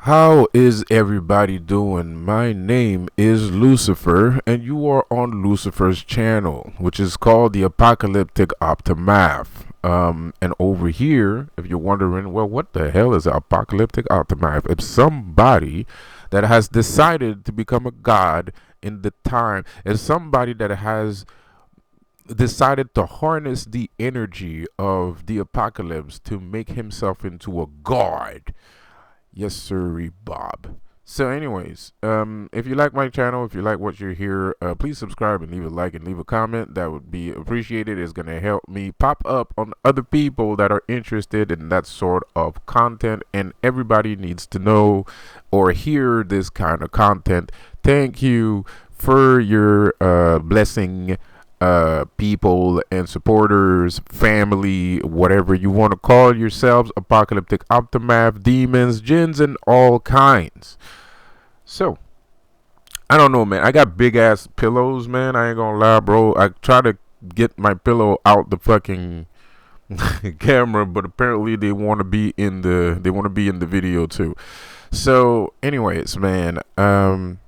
How is everybody doing? My name is Lucifer, and you are on Lucifer's channel, which is called the Apocalyptic Optimath. And over here, if you're wondering, well, what the hell is the Apocalyptic Optimath? It's somebody that has decided to become a god in the time. It's somebody that has decided to harness the energy of the apocalypse to make himself into a god. Yes, sir, Bob. So, anyways, if you like my channel, if you like what you hear, please subscribe and leave a like and leave a comment. That would be appreciated. It's gonna help me pop up on other people that are interested in that sort of content, and everybody needs to know or hear this kind of content. Thank you for your blessing, people and supporters, family, whatever you want to call yourselves, apocalyptic optimath, demons, jinns, and all kinds. So, I don't know, man. I got big ass pillows, man. I ain't gonna lie, bro. I try to get my pillow out the fucking camera, but apparently they want to be in the video too. So, anyways, man, the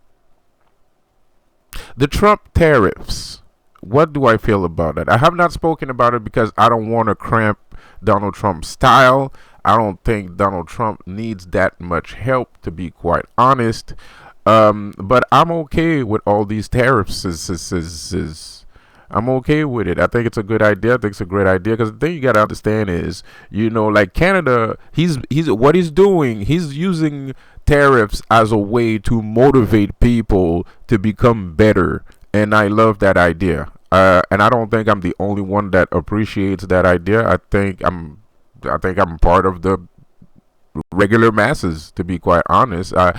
Trump tariffs. What do I feel about it? I have not spoken about it because I don't want to cramp Donald Trump's style. I don't think Donald Trump needs that much help, to be quite honest. But I'm okay with all these tariffs. I'm okay with it. I think it's a good idea. I think it's a great idea because the thing you gotta understand is, like Canada, he's what he's doing. He's using tariffs as a way to motivate people to become better, and I love that idea. And I don't think I'm the only one that appreciates that idea. I think I'm part of the regular masses, to be quite honest. A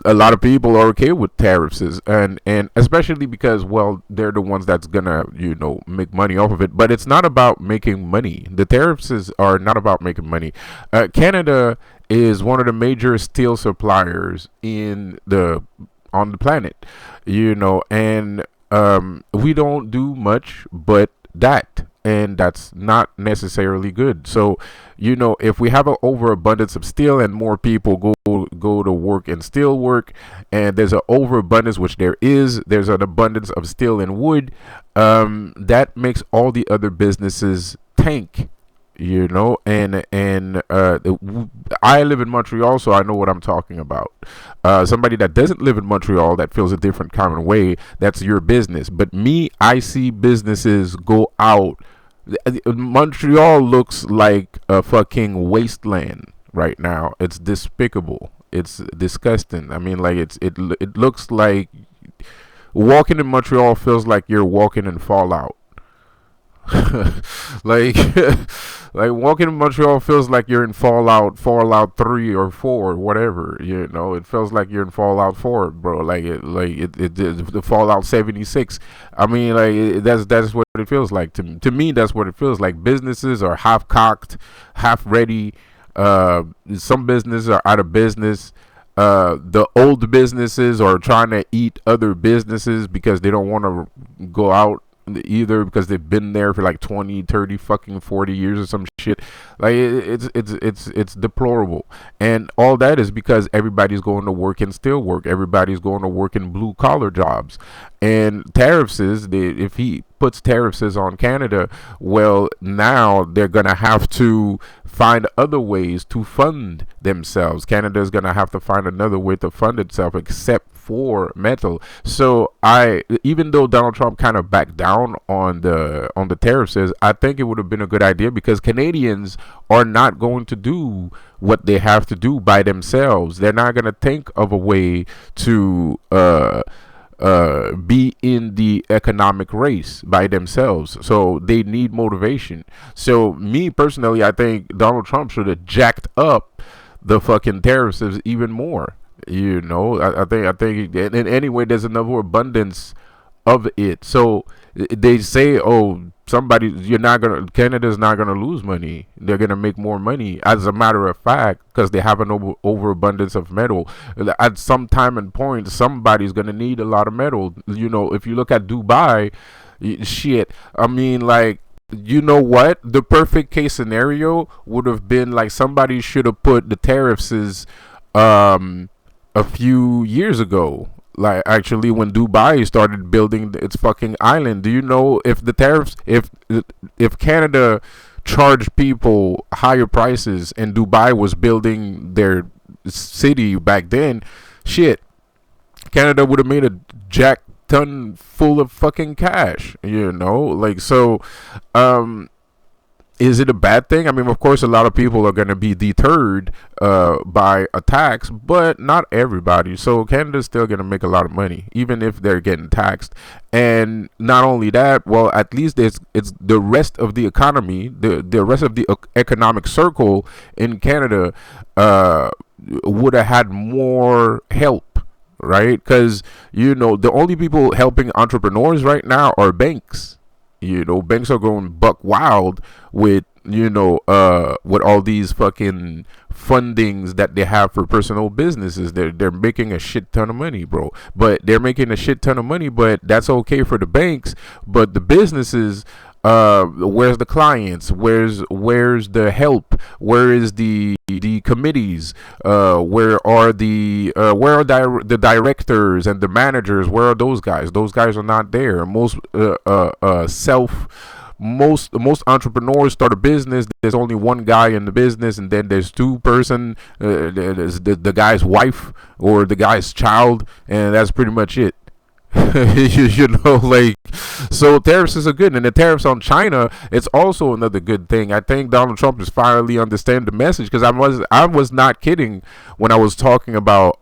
lot of people are okay with tariffs, and especially because, well, they're the ones that's gonna make money off of it. But it's not about making money. The tariffs are not about making money. Canada is one of the major steel suppliers on the planet, and we don't do much but that, and that's not necessarily good. So, if we have an overabundance of steel and more people go to work in steel work, and there's an overabundance, which there's an abundance of steel and wood, that makes all the other businesses tank. I live in Montreal, so I know what I'm talking about. Somebody that doesn't live in Montreal, that feels a different kind of way, that's your business. But me, I see businesses go out. Montreal looks like a fucking wasteland right now. It's despicable. It's disgusting. I mean, like, it looks like walking in Montreal feels like you're walking in Fallout. like like walking in Montreal feels like you're in Fallout 3 or 4, whatever. It feels like you're in Fallout 4, bro. The Fallout 76. I mean, that's what it feels like to me. That's what it feels like. Businesses are half cocked, half ready. Some businesses are out of business. The old businesses are trying to eat other businesses because they don't want to go out either, because they've been there for like 20, 30, fucking 40 years or some shit. Like, it's deplorable, and all that is because everybody's going to work in steel work, everybody's going to work in blue collar jobs. And if he puts tariffs on Canada, well, now they're gonna have to find other ways to fund themselves. Canada's gonna have to find another way to fund itself, except for metal. So even though Donald Trump kind of backed down on the tariffs, I think it would have been a good idea, because Canadians are not going to do what they have to do by themselves. They're not going to think of a way to be in the economic race by themselves. So they need motivation. So me personally, I think Donald Trump should have jacked up the fucking tariffs even more. I think and anyway, there's another abundance of it. So they say, oh, Canada's not gonna lose money. They're gonna make more money. As a matter of fact, because they have an overabundance of metal. At some time and point, somebody's gonna need a lot of metal. If you look at Dubai, shit. I mean, like, you know what? The perfect case scenario would have been like, somebody should have put the tariffs um, a few years ago. Like actually, when Dubai started building its fucking island, do you know if the tariffs, if Canada charged people higher prices and Dubai was building their city back then, shit, Canada would have made a jack ton full of fucking cash, you know? Like, so, um, is it a bad thing? I mean, of course, a lot of people are going to be deterred by a tax, but not everybody. So Canada's still going to make a lot of money, even if they're getting taxed. And not only that, well, at least it's the rest of the economy, the rest of the economic circle in Canada would have had more help. Right, because you know the only people helping entrepreneurs right now are banks. You know, banks are going buck wild with with all these fucking fundings that they have for personal businesses. They're making a shit ton of money, bro. But they're making a shit ton of money, but that's okay for the banks. But the businesses, where's the clients? Where's the help? Where is the committees? Where are the directors and the managers? Where are those guys? Those guys are not there. Most entrepreneurs start a business. There's only one guy in the business, and then there's two person. There's the guy's wife or the guy's child, and that's pretty much it. you know, like, so tariffs is a good, and the tariffs on China, it's also another good thing. I think Donald Trump is finally understand the message, because I was not kidding when I was talking about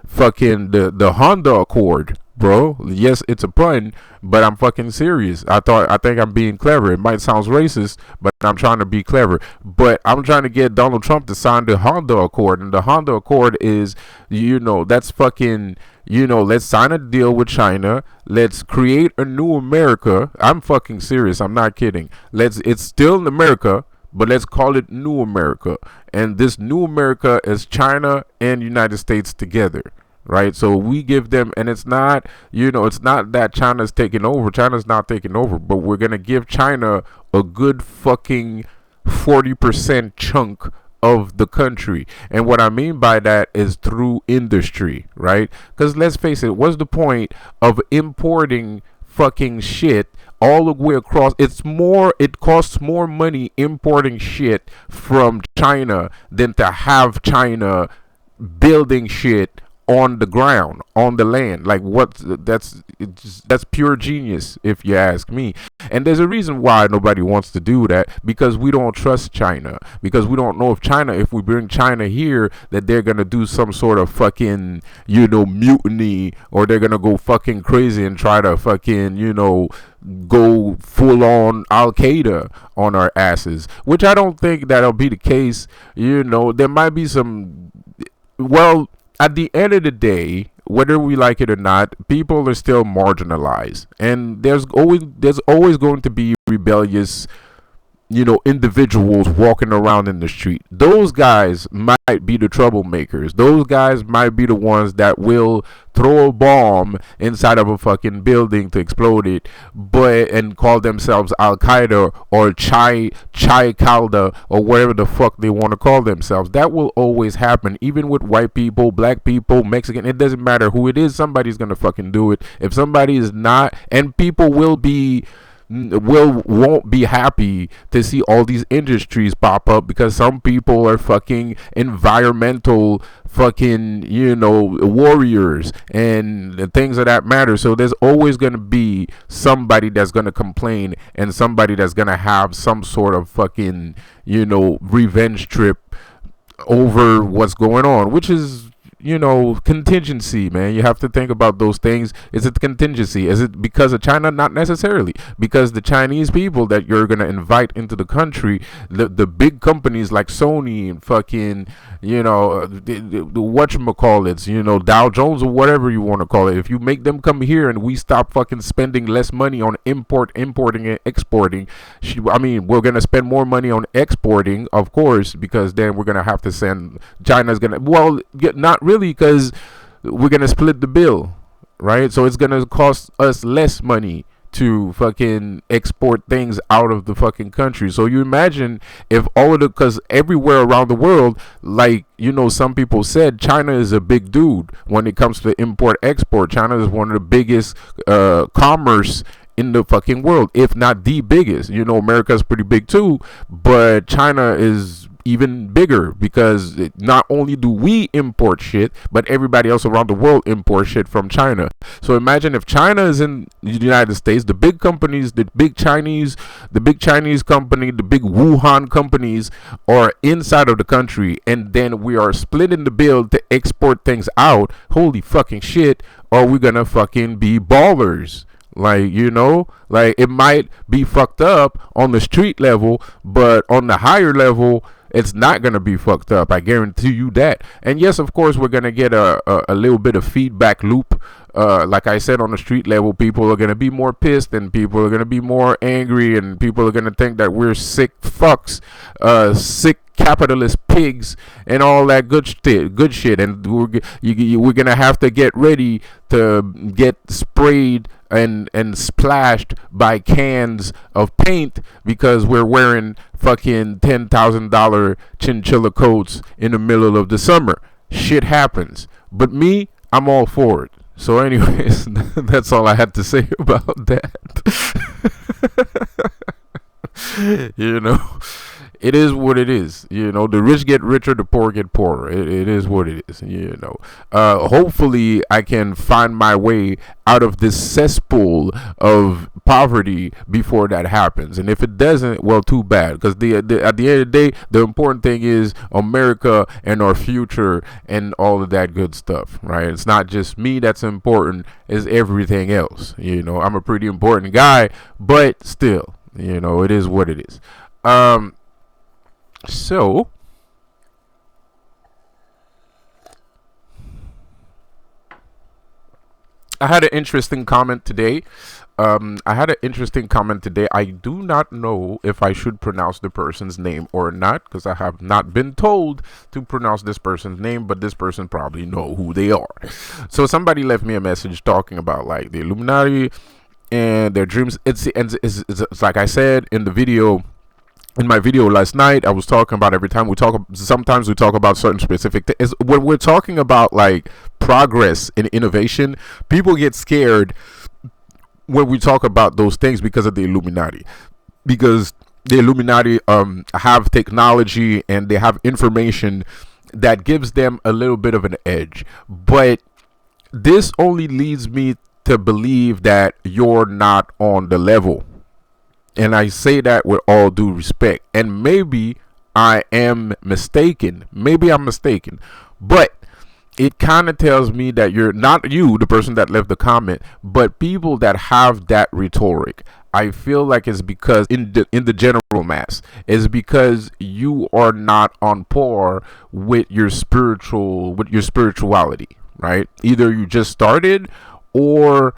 fucking the Honda Accord, bro. Yes, it's a pun, but I'm fucking serious. I think I'm being clever. It might sound racist, but I'm trying to be clever. But I'm trying to get Donald Trump to sign the Honda Accord, and the Honda Accord is, that's fucking. Let's sign a deal with China. Let's create a new America. I'm fucking serious. I'm not kidding. It's still in America, but let's call it New America. And this New America is China and United States together. Right? So we give them, and it's not, it's not that China's taking over. China's not taking over, but we're going to give China a good fucking 40% chunk of the country. And what I mean by that is through industry, right? Because let's face it, what's the point of importing fucking shit all the way across? It costs more money importing shit from China than to have China building shit on the ground, on the land. Like, that's pure genius, if you ask me. And there's a reason why nobody wants to do that, because we don't trust China, because we don't know if we bring China here, that they're gonna do some sort of fucking mutiny, or they're gonna go fucking crazy and try to fucking go full on Al Qaeda on our asses, which I don't think that'll be the case. There might be some, well, at the end of the day, whether we like it or not, people are still marginalized, and there's always going to be rebellious, individuals walking around in the street. Those guys might be the troublemakers. Those guys might be the ones that will throw a bomb inside of a fucking building to explode it, and call themselves Al Qaeda or Chai Kalda or whatever the fuck they want to call themselves. That will always happen, even with white people, black people, Mexican. It doesn't matter who it is. Somebody's gonna fucking do it. If somebody is not, and people won't be happy to see all these industries pop up, because some people are fucking environmental fucking warriors and things of that matter. So there's always going to be somebody that's going to complain, and somebody that's going to have some sort of fucking revenge trip over what's going on, which is contingency, man. You have to think about those things. Is it contingency? Is it because of China? Not necessarily. Because the Chinese people that you're going to invite into the country, the big companies like Sony and fucking, the whatchamacallits, Dow Jones or whatever you want to call it. If you make them come here and we stop fucking spending less money on importing and exporting, we're going to spend more money on exporting, of course, because then we're going to have to send, China's going to, not really, because we're going to split the bill, right? So it's going to cost us less money to fucking export things out of the fucking country. So you imagine if all of the, because everywhere around the world, like, you know, some people said China is a big dude when it comes to import export. China is one of the biggest commerce in the fucking world, if not the biggest. You know, America's pretty big too, but China is even bigger because not only do we import shit, but everybody else around the world import shit from China. So imagine if China is in the United States, the big companies, the big Chinese company, the big Wuhan companies are inside of the country, and then we are splitting the bill to export things out. Holy fucking shit, are we gonna fucking be ballers? Like, you know, like, it might be fucked up on the street level, but on the higher level, it's not going to be fucked up. I guarantee you that. And yes, of course, we're going to get a little bit of feedback loop. Like I said, on the street level, people are going to be more pissed, and people are going to be more angry, and people are going to think that we're sick fucks, sick capitalist pigs, and all that good shit. And we're going to have to get ready to get sprayed and splashed by cans of paint because we're wearing fucking $10,000 chinchilla coats in the middle of the summer. Shit happens. But me, I'm all for it. So anyways, that's all I had to say about that. You know, it is what it is. You know, the rich get richer, the poor get poorer. It is what it is. You know, hopefully I can find my way out of this cesspool of poverty before that happens. And if it doesn't, well, too bad. Because at the end of the day, the important thing is America and our future and all of that good stuff, right? It's not just me that's important, it's everything else. You know, I'm a pretty important guy, but still, you know, it is what it is. So I had an interesting comment today. I do not know if I should pronounce the person's name or not, because I have not been told to pronounce this person's name, but this person probably know who they are. So somebody left me a message talking about like the Illuminati and their dreams. It's like I said in the video. In my video last night, I was talking about sometimes we talk about certain specific things. When we're talking about like progress and innovation, people get scared when we talk about those things because of the Illuminati. Because the Illuminati have technology and they have information that gives them a little bit of an edge. But this only leads me to believe that you're not on the level. And I say that with all due respect. And maybe I am mistaken. But it kind of tells me that you're not you, the person that left the comment, but people that have that rhetoric. I feel like it's because in the general mass, it's because you are not on par with your spirituality, right? Either you just started or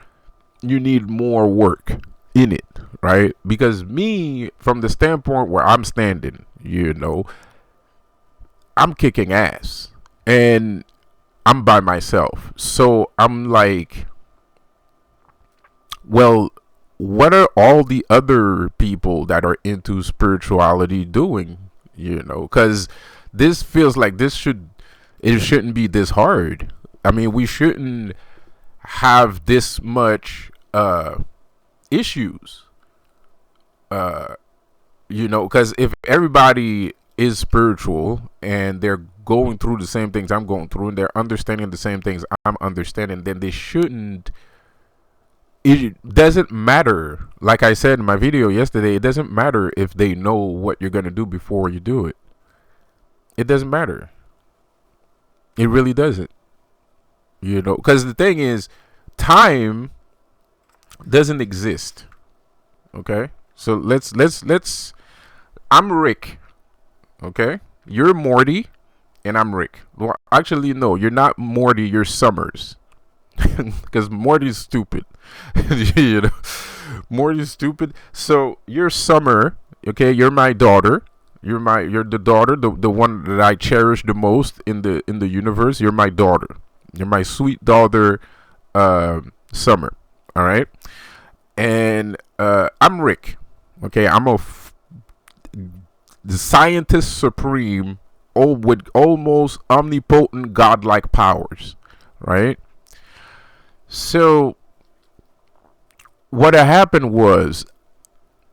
you need more work in it, right? Because me, from the standpoint where I'm standing, you know, I'm kicking ass and I'm by myself. So I'm like, well, what are all the other people that are into spirituality doing? You know, because this feels like it shouldn't be this hard. I mean, we shouldn't have this much issues, you know, because if everybody is spiritual and they're going through the same things I'm going through and they're understanding the same things I'm understanding, then it doesn't matter. Like I said in my video yesterday, it doesn't matter if they know what you're going to do before you do it. It doesn't matter. It really doesn't. You know, because the thing is, time doesn't exist. Okay, so let's I'm Rick. Okay, you're Morty and I'm Rick. Well, actually no, you're not Morty, you're Summers. Because Morty's stupid. You know, Morty's stupid. So you're Summer. Okay, you're my daughter. You're the daughter, the one that I cherish the most in the universe. You're my daughter. You're my sweet daughter, Summer. All right. And I'm Rick. Okay, the scientist supreme, with almost omnipotent godlike powers, right? So what happened was,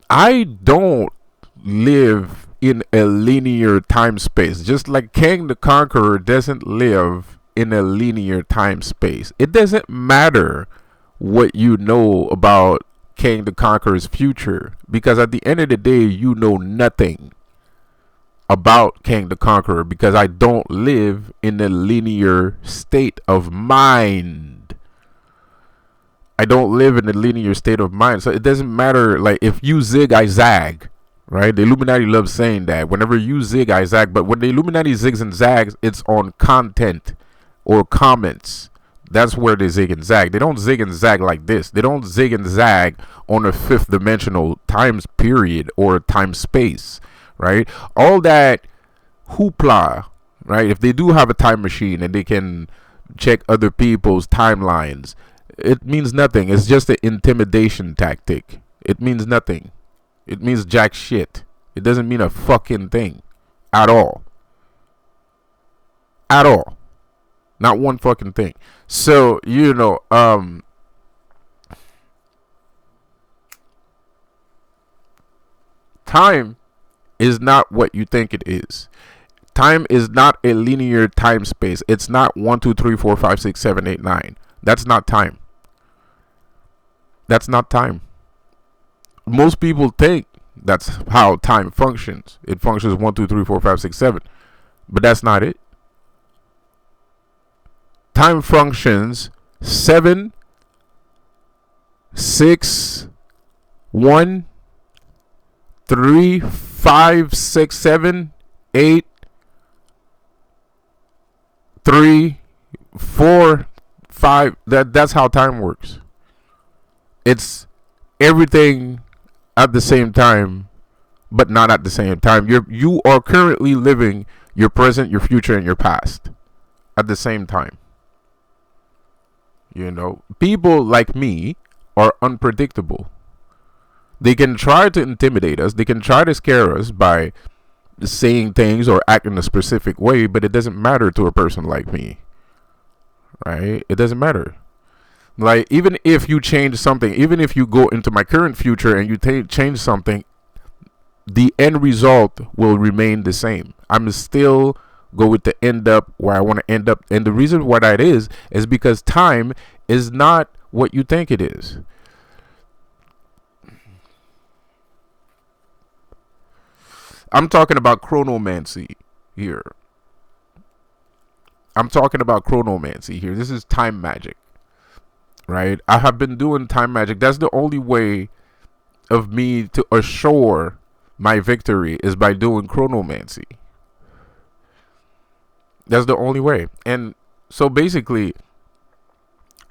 I don't live in a linear time space, just like Kang the Conqueror doesn't live in a linear time space. It doesn't matter what you know about Kang the Conqueror's future, because at the end of the day, you know nothing about Kang the Conqueror, because I don't live in a linear state of mind. I don't live in a linear state of mind. So it doesn't matter, like, if you zig, I zag, right? The Illuminati loves saying that. Whenever you zig, I zag. But when the Illuminati zigs and zags, it's on content or comments. That's where they zig and zag. They don't zig and zag like this. They don't zig and zag on a fifth dimensional time period or time space, right? All that hoopla, right? If they do have a time machine and they can check other people's timelines, it means nothing. It's just an intimidation tactic. It means nothing. It means jack shit. It doesn't mean a fucking thing at all. At all. Not one fucking thing. So, time is not what you think it is. Time is not a linear time space. It's not 1, 2, 3, 4, 5, 6, 7, 8, 9. That's not time. That's not time. Most people think that's how time functions. It functions 1, 2, 3, 4, 5, 6, 7. But that's not it. Time functions 7, 6, 1, 3, 5, 6, 7, 8, 3, 4, 5. That's how time works. It's everything at the same time, but not at the same time. You are currently living your present, your future, and your past at the same time. People like me are unpredictable. They can try to intimidate us. They can try to scare us by saying things or acting in a specific way, but it doesn't matter to a person like me, right? It doesn't matter. Like, even if you change something, even if you go into my current future and you change something, the end result will remain the same. I'm still going to end up where I want to end up. And the reason why that is because time is not what you think it is. I'm talking about chronomancy here. This is time magic, right? I have been doing time magic. That's the only way of me to assure my victory, is by doing chronomancy. That's the only way. And so basically,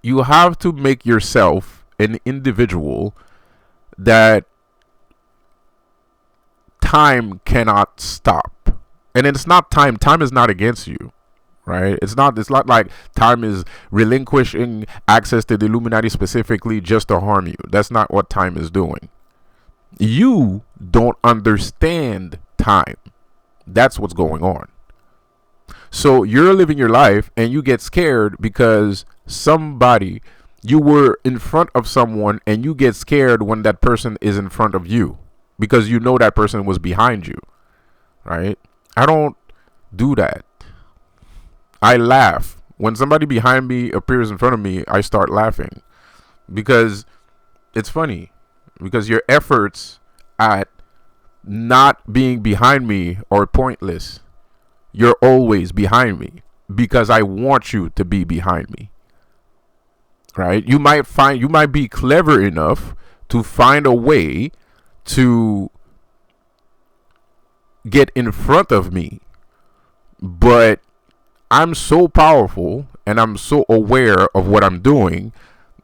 you have to make yourself an individual that time cannot stop. And it's not time. Time is not against you, right? It's not like time is relinquishing access to the Illuminati specifically just to harm you. That's not what time is doing. You don't understand time. That's what's going on. So you're living your life and you get scared because you were in front of someone, and you get scared when that person is in front of you because you know that person was behind you, right? I don't do that. I laugh. When somebody behind me appears in front of me, I start laughing because it's funny, because your efforts at not being behind me are pointless. You're always behind me because I want you to be behind me, right? You might be clever enough to find a way to get in front of me, but I'm so powerful and I'm so aware of what I'm doing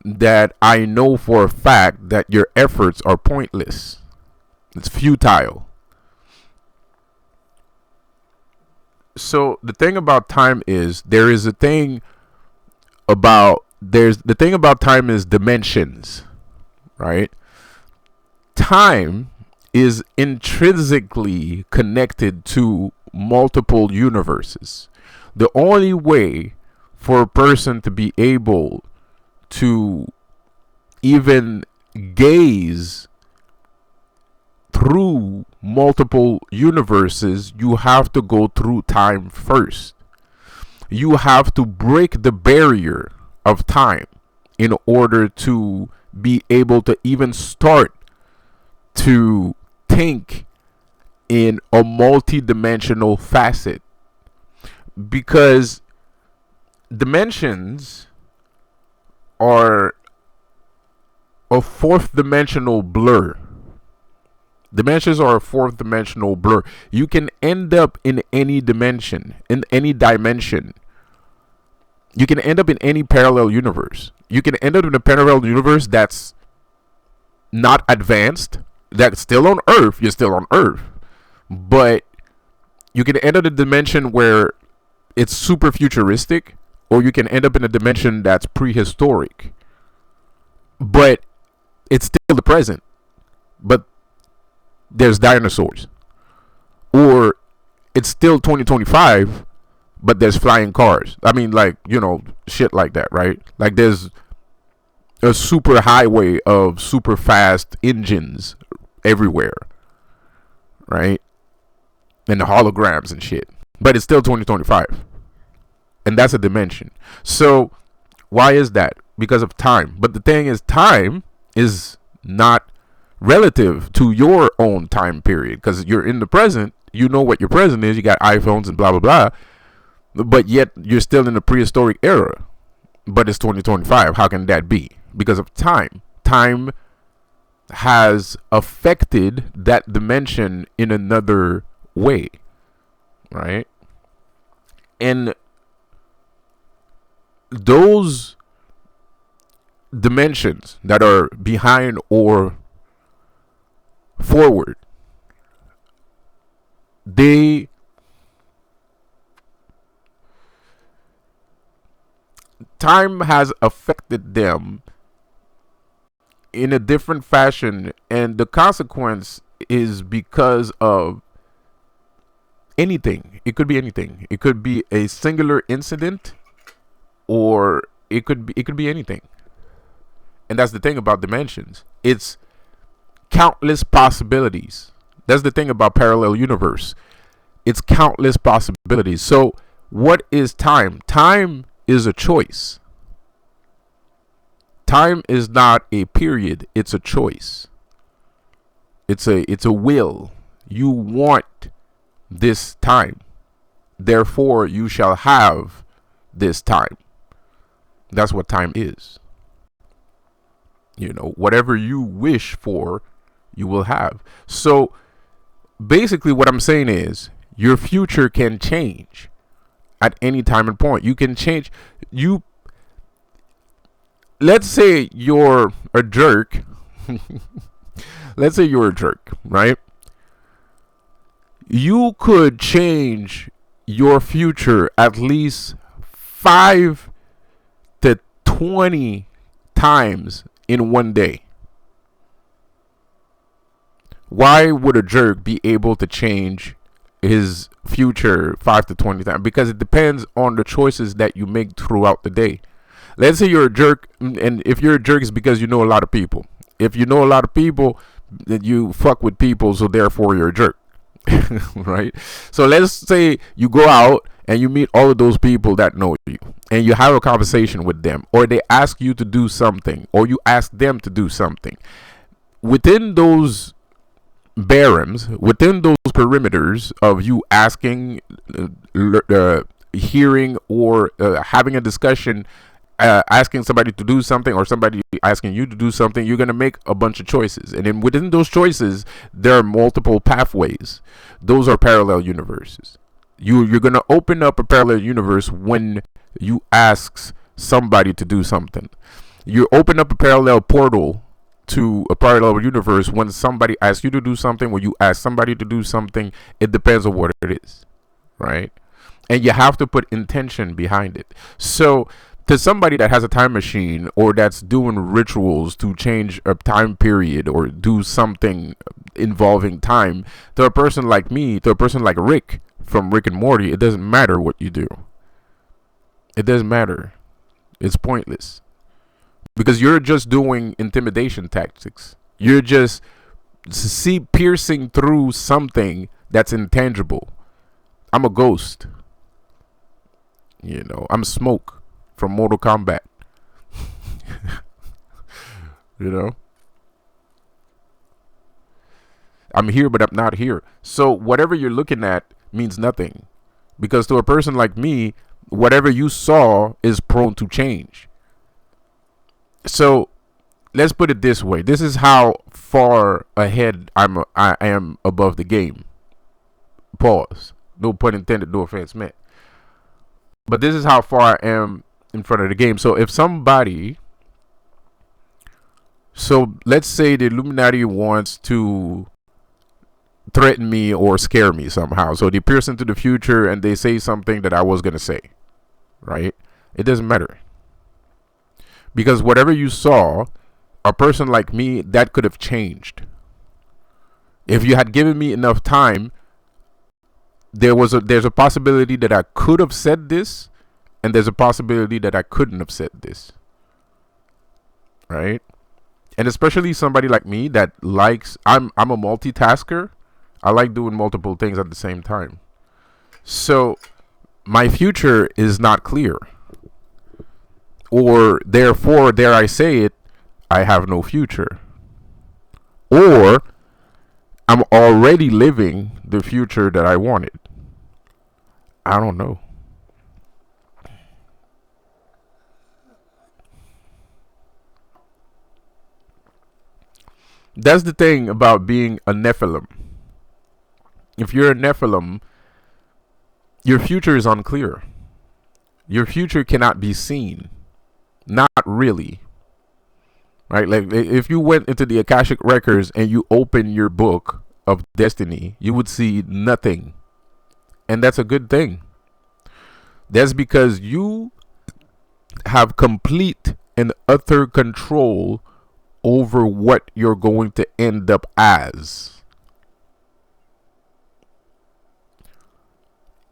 that I know for a fact that your efforts are pointless. It's futile. So the thing about time is the thing about time is dimensions, right? time is intrinsically connected to multiple universes. The only way for a person to be able to even gaze through multiple universes, you have to go through time first. You have to break the barrier of time in order to be able to even start to think in a multi-dimensional facet, because dimensions are a fourth dimensional blur. Dimensions are a fourth dimensional blur. You can end up in any dimension, in any dimension. You can end up in any parallel universe. You can end up in a parallel universe that's not advanced, that's still on Earth. You're still on Earth. But you can end up in a dimension where it's super futuristic, or you can end up in a dimension that's prehistoric. But it's still the present. But there's dinosaurs. Or it's still 2025, but there's flying cars. I mean, like, shit like that, right? Like, there's a super highway of super fast engines everywhere, right? And the holograms and shit. But it's still 2025. And that's a dimension. So, why is that? Because of time. But the thing is, time is not relative to your own time period, because you're in the present. You know what your present is. You got iPhones and blah blah blah, but yet you're still in the prehistoric era. But it's 2025. How can that be? Because of time. Time has affected that dimension in another way, right? And those dimensions that are behind or forward, time has affected them in a different fashion, and the consequence is because of anything. It could be anything. It could be a singular incident, or it could be anything. And that's the thing about dimensions. It's countless possibilities. That's the thing about parallel universe. It's countless possibilities. So what is time? Time is a choice. Time is not a period. It's a choice. It's a will. You want this time. Therefore, you shall have this time. That's what time is. Whatever you wish for, you will have. So basically what I'm saying is, your future can change at any time and point. You can change. Let's say you're a jerk. Let's say you're a jerk, right? You could change your future at least 5 to 20 times in one day. Why would a jerk be able to change his future 5 to 20 times? Because it depends on the choices that you make throughout the day. Let's say you're a jerk, and if you're a jerk, it's because you know a lot of people. If you know a lot of people, then you fuck with people, so therefore you're a jerk. Right? So let's say you go out and you meet all of those people that know you, and you have a conversation with them, or they ask you to do something, or you ask them to do something. Within those barums, within those perimeters of you asking, hearing, or having a discussion, asking somebody to do something, or somebody asking you to do something, you're going to make a bunch of choices. And then within those choices, there are multiple pathways. Those are parallel universes. You're going to open up a parallel universe when you ask somebody to do something. You open up a parallel portal to a parallel universe when somebody asks you to do something, when you ask somebody to do something. It depends on what it is, right? And you have to put intention behind it. So To somebody that has a time machine or that's doing rituals to change a time period or do something involving time, to a person like me, to a person like Rick from Rick and Morty, it doesn't matter what you do. It doesn't matter. It's pointless. Because you're just doing intimidation tactics. You're just piercing through something that's intangible. I'm a ghost. I'm Smoke from Mortal Kombat. I'm here, but I'm not here. So whatever you're looking at means nothing. Because to a person like me, whatever you saw is prone to change. So let's put it this way. This is how far ahead I am above the game. Pause. No pun intended, no offense meant. But this is how far I am in front of the game. So if let's say the Illuminati wants to threaten me or scare me somehow. So they pierce into the future and they say something that I was going to say. Right? It doesn't matter. Because whatever you saw, a person like me, that could have changed. If you had given me enough time, there's a possibility that I could have said this, and there's a possibility that I couldn't have said this. Right? And especially somebody like me that likes, I'm a multitasker. I like doing multiple things at the same time. So my future is not clear. Or therefore, dare I say it, I have no future. Or I'm already living the future that I wanted. I don't know. That's the thing about being a Nephilim. If you're a Nephilim, your future is unclear. Your future cannot be seen. Not really. Right? Like if you went into the Akashic Records and you open your book of destiny, you would see nothing. And that's a good thing. That's because you have complete and utter control over what you're going to end up as.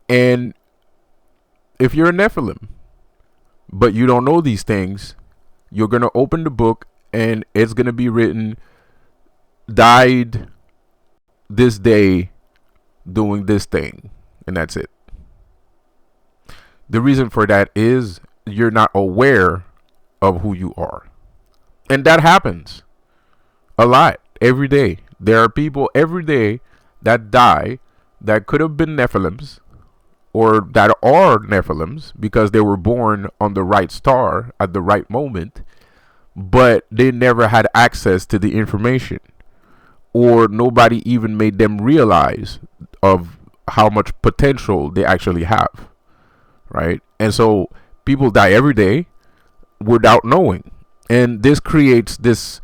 And if you're a Nephilim, but you don't know these things, you're going to open the book and it's going to be written, died this day doing this thing. And that's it. The reason for that is you're not aware of who you are. And that happens a lot every day. There are people every day that die that could have been Nephilims, or that are Nephilims because they were born on the right star at the right moment, but they never had access to the information, or nobody even made them realize of how much potential they actually have, right? And so people die every day without knowing, and this creates this,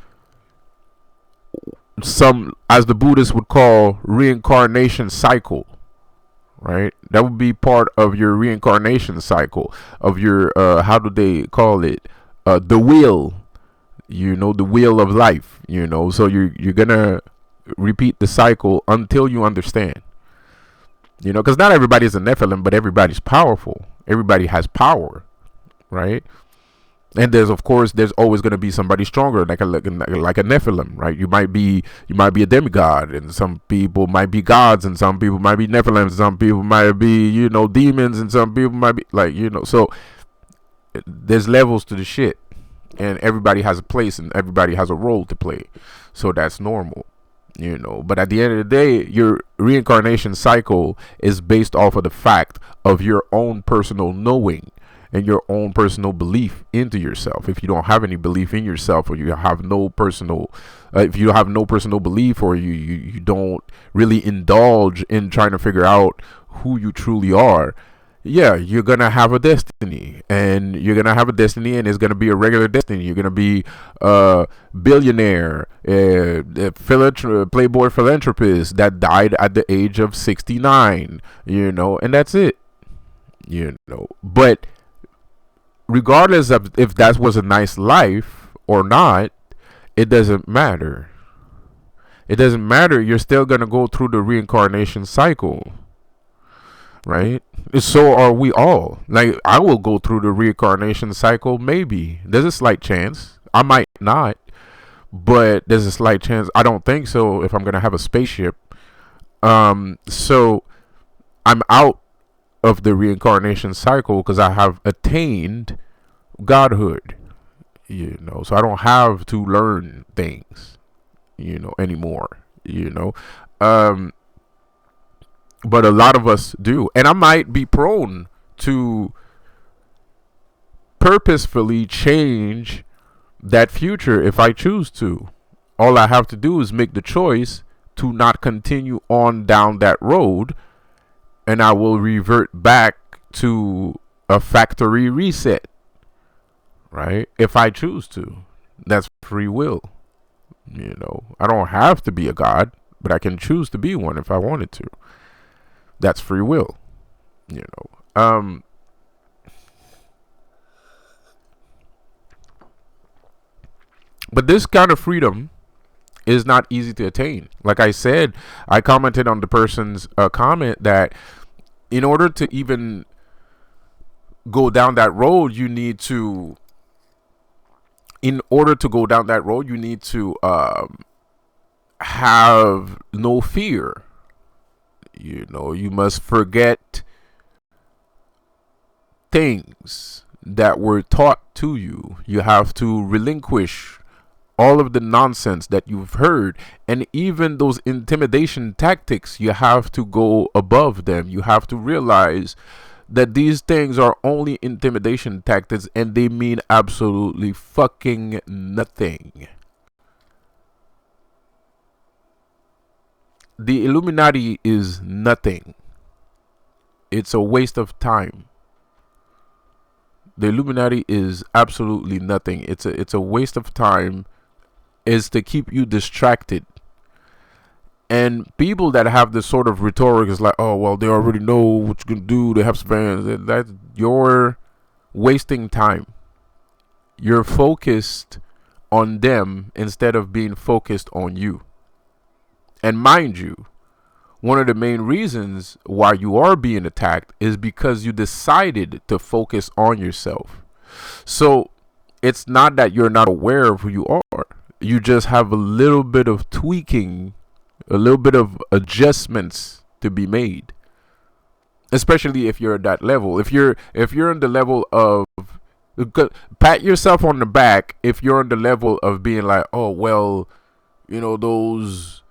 some, as the Buddhists would call, reincarnation cycle. Right, that would be part of your reincarnation cycle of your how do they call it, the wheel, the wheel of life, so you're gonna repeat the cycle until you understand, because not everybody's a Nephilim, but everybody's powerful. Everybody has power, right? And there's always going to be somebody stronger, like a Nephilim, right? You might be a demigod, and some people might be gods, and some people might be Nephilims, and some people might be, demons, and some people might be so there's levels to the shit, and everybody has a place and everybody has a role to play. So that's normal, but at the end of the day, your reincarnation cycle is based off of the fact of your own personal knowing and your own personal belief into yourself. If you don't have any belief in yourself, or you have no personal, if you have no personal belief, or you don't really indulge in trying to figure out who you truly are, yeah, you're gonna have a destiny, and it's gonna be a regular destiny. You're gonna be a billionaire, playboy philanthropist that died at the age of 69, and that's it, but regardless of if that was a nice life or not, it doesn't matter. It doesn't matter. You're still going to go through the reincarnation cycle, right? So are we all. Like, I will go through the reincarnation cycle, maybe. There's a slight chance. I might not, but there's a slight chance. I don't think so if I'm going to have a spaceship. So I'm out of the reincarnation cycle because I have attained godhood, so I don't have to learn things, anymore, but a lot of us do, and I might be prone to purposefully change that future if I choose to. All I have to do is make the choice to not continue on down that road, and I will revert back to a factory reset, right? If I choose to. That's free will. I don't have to be a god, but I can choose to be one if I wanted to. That's free will. But this kind of freedom is not easy to attain. Like I said, I commented on the person's comment that in order to even go down that road, you need to have no fear. You must forget things that were taught to you. You have to relinquish all of the nonsense that you've heard, and even those intimidation tactics, you have to go above them. You have to realize that these things are only intimidation tactics and they mean absolutely fucking nothing. The Illuminati is nothing. It's a waste of time. The Illuminati is absolutely nothing. It's a waste of time. Is to keep you distracted. And people that have this sort of rhetoric is like, oh, well, they already know what you're going to do. They have surveillance. That's you're wasting time. You're focused on them instead of being focused on you. And mind you, one of the main reasons why you are being attacked is because you decided to focus on yourself. So it's not that you're not aware of who you are. You just have a little bit of tweaking, a little bit of adjustments to be made. Especially if you're at that level. If you're on the level of, pat yourself on the back if you're on the level of being like, oh, well, those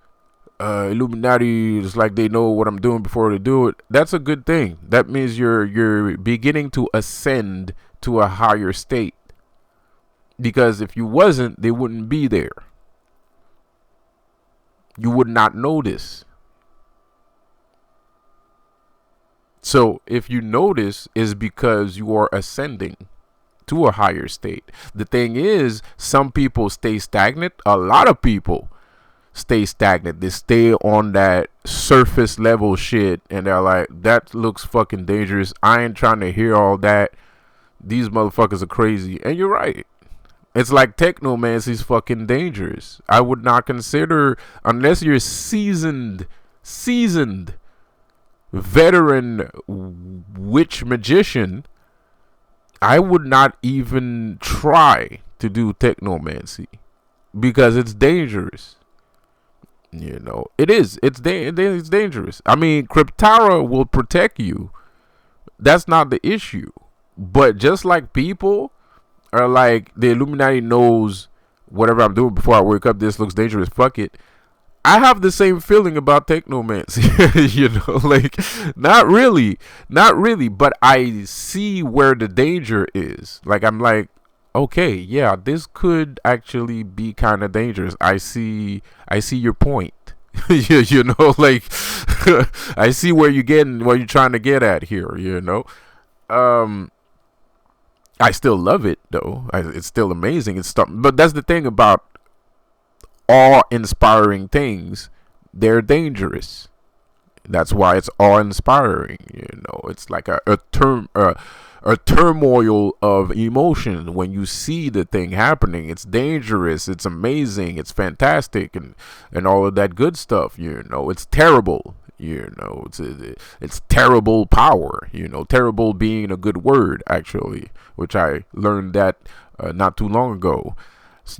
Illuminati is like they know what I'm doing before they do it. That's a good thing. That means you're beginning to ascend to a higher state. Because if you wasn't, they wouldn't be there. You would not notice. So if you notice, is because you are ascending to a higher state. The thing is, some people stay stagnant. A lot of people stay stagnant. They stay on that surface level shit, and they're like, that looks fucking dangerous. I ain't trying to hear all that. These motherfuckers are crazy. And you're right. It's like technomancy is fucking dangerous. I would not consider, unless you're seasoned veteran witch magician, I would not even try to do technomancy because it's dangerous. It is. It's dangerous. I mean, Cryptara will protect you. That's not the issue. But just like people are like, the Illuminati knows whatever I'm doing before I wake up, this looks dangerous, fuck it. I have the same feeling about technomancy. Like, not really, but I see where the danger is. Like, I'm like, okay, yeah, this could actually be kind of dangerous. I see your point. Like, I see where you're trying to get at here, I still love it though. It's still amazing. But that's the thing about awe-inspiring things. They're dangerous. That's why it's awe-inspiring. It's like a turmoil of emotion when you see the thing happening. It's dangerous, it's amazing, it's fantastic, and all of that good stuff. It's terrible. It's terrible power. Terrible being a good word, actually, which I learned that not too long ago.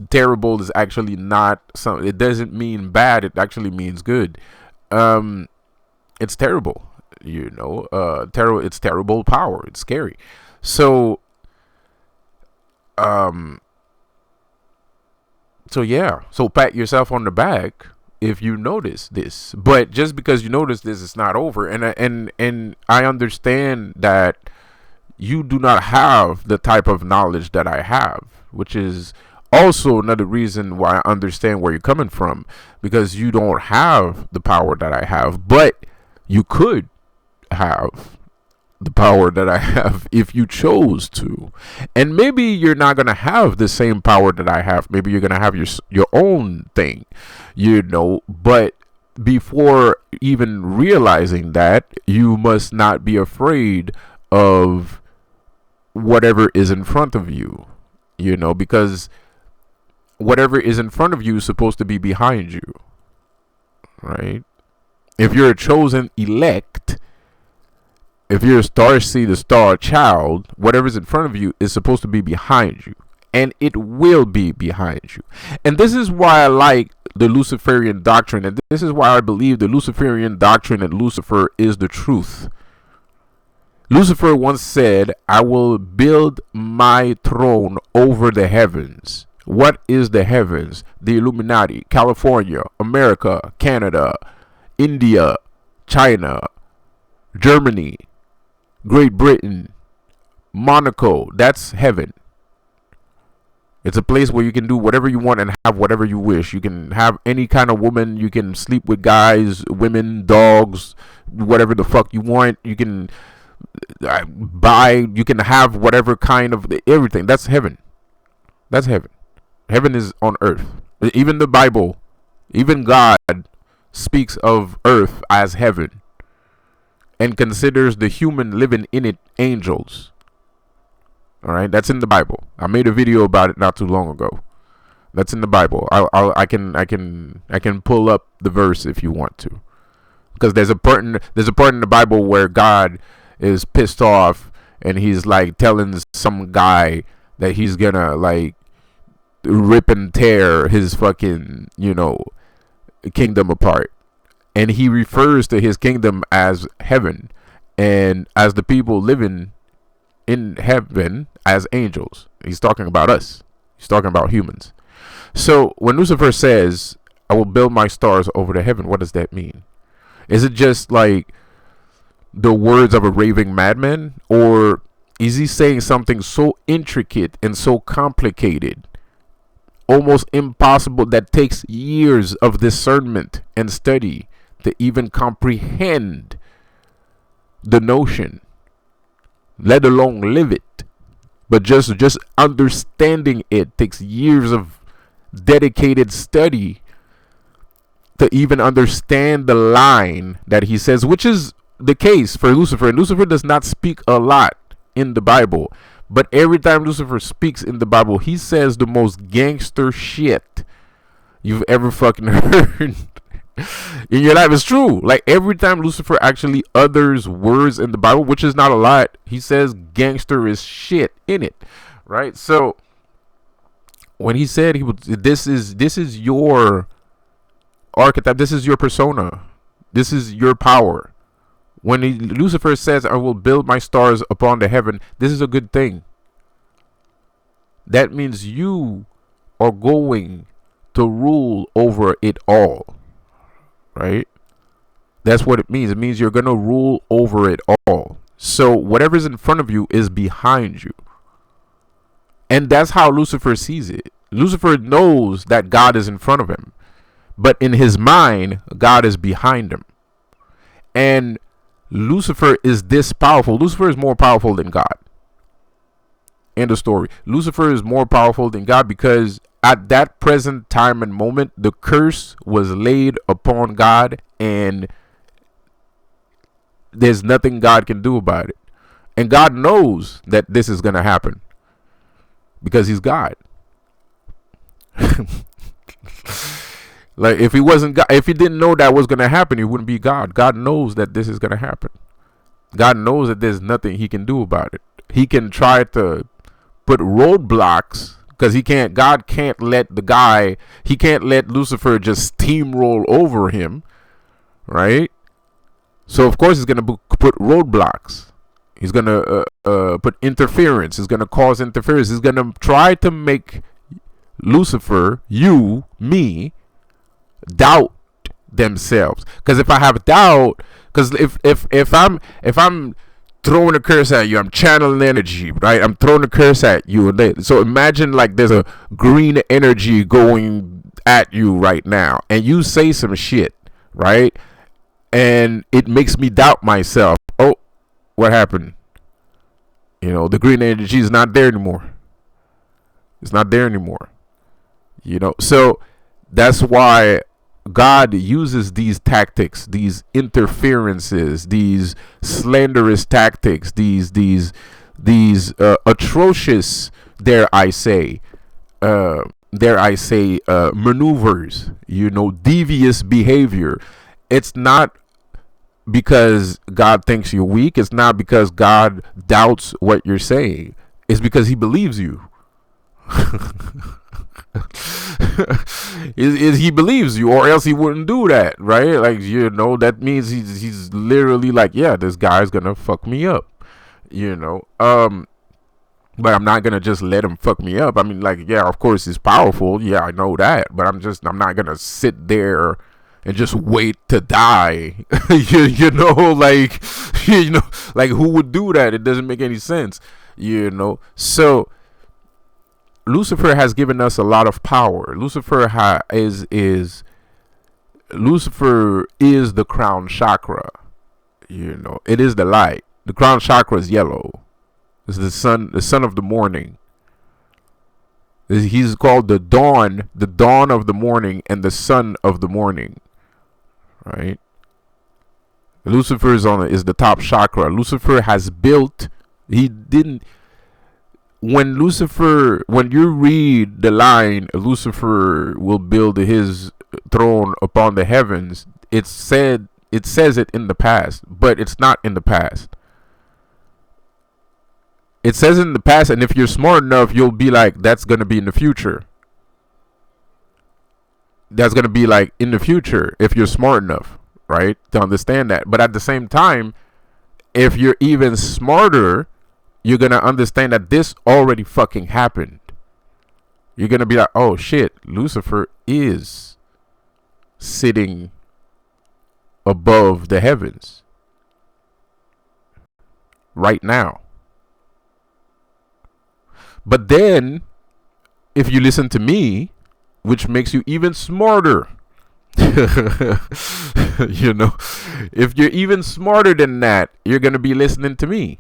Terrible is actually not something. It doesn't mean bad. It actually means good. It's terrible. It's terrible power. It's scary. So yeah. So pat yourself on the back if you notice this. But just because you notice this, it's not over. And I understand that you do not have the type of knowledge that I have, which is also another reason why I understand where you're coming from, because you don't have the power that I have, but you could have the power that I have if you chose to. And maybe you're not going to have the same power that I have. Maybe you're going to have your own thing, but before even realizing that, you must not be afraid of whatever is in front of you, because whatever is in front of you is supposed to be behind you, right? If you're a chosen elect, if you're a star seed, a star child, whatever's in front of you is supposed to be behind you, and it will be behind you. And this is why I like the Luciferian doctrine, and this is why I believe the Luciferian doctrine and Lucifer is the truth. Lucifer once said, "I will build my throne over the heavens." What is the heavens? The Illuminati, California, America, Canada, India, China, Germany, Great Britain, Monaco. That's heaven. It's a place where you can do whatever you want and have whatever you wish. You can have any kind of woman. You can sleep with guys, women, dogs, whatever the fuck you want. You can you can have whatever kind of everything. That's heaven. That's heaven. Heaven is on earth. Even the Bible, even God speaks of earth as heaven and considers the human living in it angels. All right, that's in the Bible. I made a video about it not too long ago. That's in the Bible. I can pull up the verse if you want to, because there's a part in the Bible where God is pissed off and he's like telling some guy that he's gonna like rip and tear his fucking kingdom apart, and he refers to his kingdom as heaven, and as the people living in heaven as angels. He's talking about us. He's talking about humans. So when Lucifer says, "I will build my stars over the heaven," what does that mean? Is it just like the words of a raving madman, or is he saying something so intricate and so complicated, almost impossible, that takes years of discernment and study to even comprehend the notion, let alone live it? But just understanding it takes years of dedicated study to even understand the line that he says, which is the case for Lucifer. And Lucifer does not speak a lot in the Bible, but every time Lucifer speaks in the Bible, he says the most gangster shit you've ever fucking heard in your life. It's true. Like, every time Lucifer actually utters words in the Bible, which is not a lot, he says gangster is shit in it, right? So when he said this is your archetype, this is your persona, this is your power. When Lucifer says, "I will build my stars upon the heaven," this is a good thing. That means you are going to rule over it all, right? That's what it means. It means you're going to rule over it all. So whatever's in front of you is behind you. And that's how Lucifer sees it. Lucifer knows that God is in front of him, but in his mind, God is behind him. And Lucifer is this powerful. Lucifer is more powerful than God. End of story. Lucifer is more powerful than God because at that present time and moment, the curse was laid upon God, and there's nothing God can do about it. And God knows that this is going to happen because he's God. Like if he wasn't God, if he didn't know that was going to happen, he wouldn't be God. God knows that this is going to happen. God knows that there's nothing he can do about it. He can try to put roadblocks because God can't let he can't let Lucifer just steamroll over him, right? So of course he's going to put roadblocks. He's going to put interference. He's going to cause interference. He's going to try to make Lucifer, you, me, doubt themselves. Because if I have doubt, because if I'm throwing a curse at you, I'm channeling energy, right? I'm throwing a curse at you. So imagine like there's a green energy going at you right now, and you say some shit, right? And it makes me doubt myself. Oh, what happened? The green energy is not there anymore. It's not there anymore. So that's why God uses these tactics, these interferences, these slanderous tactics, these atrocious, dare I say, maneuvers, devious behavior. It's not because God thinks you're weak. It's not because God doubts what you're saying. It's because he believes you. He believes you, or else he wouldn't do that, right? Like, that means he's literally like, yeah, this guy's gonna fuck me up, but I'm not gonna just let him fuck me up. I mean, like, yeah, of course he's powerful, yeah, I know that, but I'm not gonna sit there and just wait to die. Like who would do that? It doesn't make any sense, so Lucifer has given us a lot of power. Lucifer is the crown chakra. It is the light. The crown chakra is yellow. It's the son of the morning. He's called the dawn of the morning, and the son of the morning. Right? Lucifer is the top chakra. Lucifer has built. When you read the line, Lucifer will build his throne upon the heavens, it says it in the past, but it's not in the past. It says in the past, and if you're smart enough, you'll be like, that's going to be in the future. That's going to be like in the future if you're smart enough, right, to understand that. But at the same time, if you're even smarter, you're going to understand that this already fucking happened. You're going to be like, oh shit, Lucifer is sitting above the heavens right now. But then, if you listen to me, which makes you even smarter, if you're even smarter than that, you're going to be listening to me.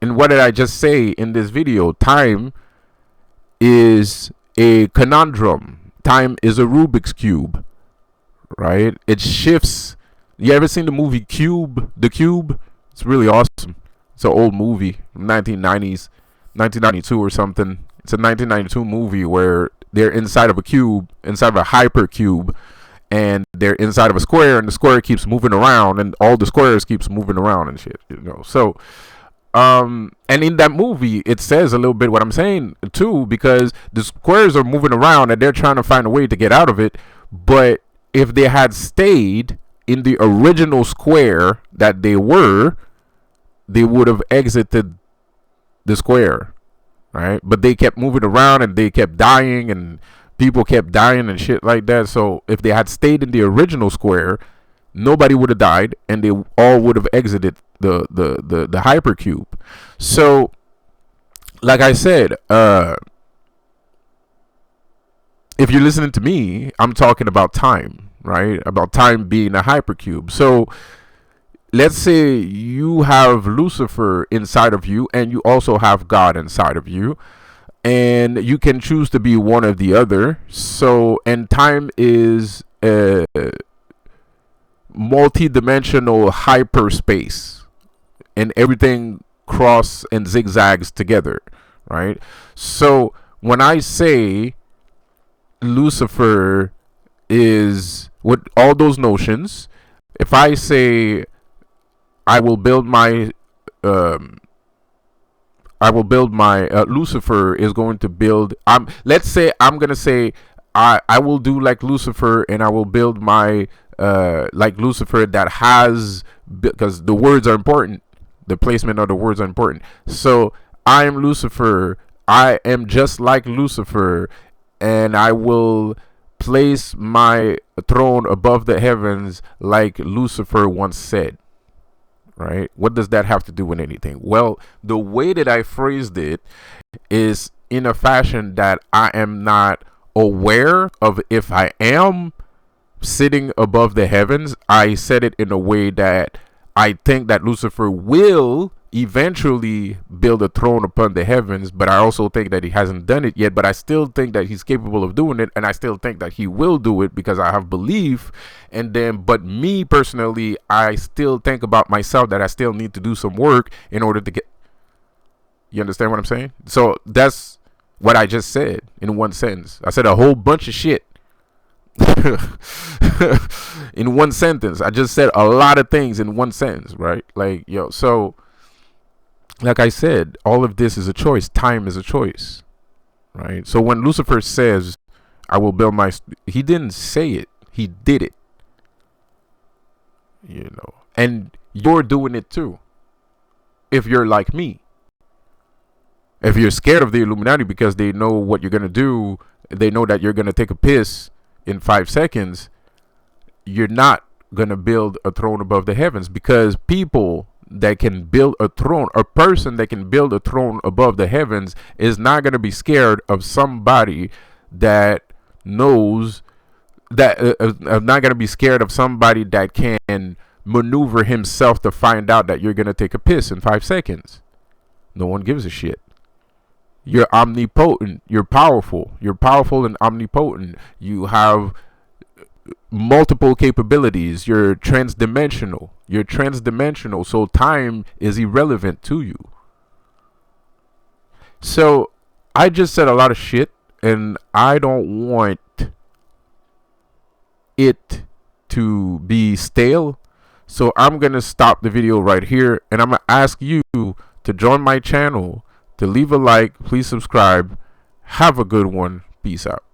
And what did I just say in this video? Time is a conundrum. Time is a Rubik's Cube, right? It shifts. You ever seen the movie Cube? The Cube? It's really awesome. It's an old movie from 1990s, 1992 or something. It's a 1992 movie where they're inside of a cube, inside of a hypercube, and they're inside of a square, and the square keeps moving around, and all the squares keeps moving around and shit, So, and in that movie, it says a little bit what I'm saying too, because the squares are moving around and they're trying to find a way to get out of it. But if they had stayed in the original square that they would have exited the square, right? But they kept moving around and they kept dying, and people kept dying and shit like that. So if they had stayed in the original square, nobody would have died, and they all would have exited the hypercube. So, like I said, if you're listening to me, I'm talking about time, right? About time being a hypercube. So, let's say you have Lucifer inside of you, and you also have God inside of you, and you can choose to be one or the other. So, and time is multi-dimensional hyperspace, and everything cross and zigzags together, right? So when I say Lucifer is with all those notions, if I say I will build my Lucifer is going to build, let's say I'm gonna say I will do like Lucifer, and I will build my like Lucifer that has, because the words are important, the placement of the words are important. So I am Lucifer, I am just like Lucifer, and I will place my throne above the heavens like Lucifer once said. Right? What does that have to do with anything? Well, the way that I phrased it is in a fashion that I am not aware of if I am sitting above the heavens. I said it in a way that I think that Lucifer will eventually build a throne upon the heavens, but I also think that he hasn't done it yet, but I still think that he's capable of doing it, and I still think that he will do it because I have belief. And then, but me personally, I still think about myself that I still need to do some work in order to get, you understand what I'm saying? So that's what I just said in one sentence. I said a whole bunch of shit in one sentence. I just said a lot of things in one sentence, right? Like, yo, so like I said, all of this is a choice. Time is a choice, right? So when Lucifer says, I will build my, he didn't say it, he did it, you know, and you're doing it too. If you're like me, if you're scared of the Illuminati because they know what you're going to do, they know that you're going to take a piss in 5 seconds, you're not going to build a throne above the heavens, because people that can build a throne, a person that can build a throne above the heavens is not going to be scared of somebody that knows that not going to be scared of somebody that can maneuver himself to find out that you're going to take a piss in 5 seconds. No one gives a shit. You're omnipotent. You're powerful. You're powerful and omnipotent. You have multiple capabilities. You're transdimensional. You're transdimensional. So time is irrelevant to you. So I just said a lot of shit, and I don't want it to be stale. So I'm going to stop the video right here, and I'm going to ask you to join my channel, to leave a like, please subscribe. Have a good one. Peace out.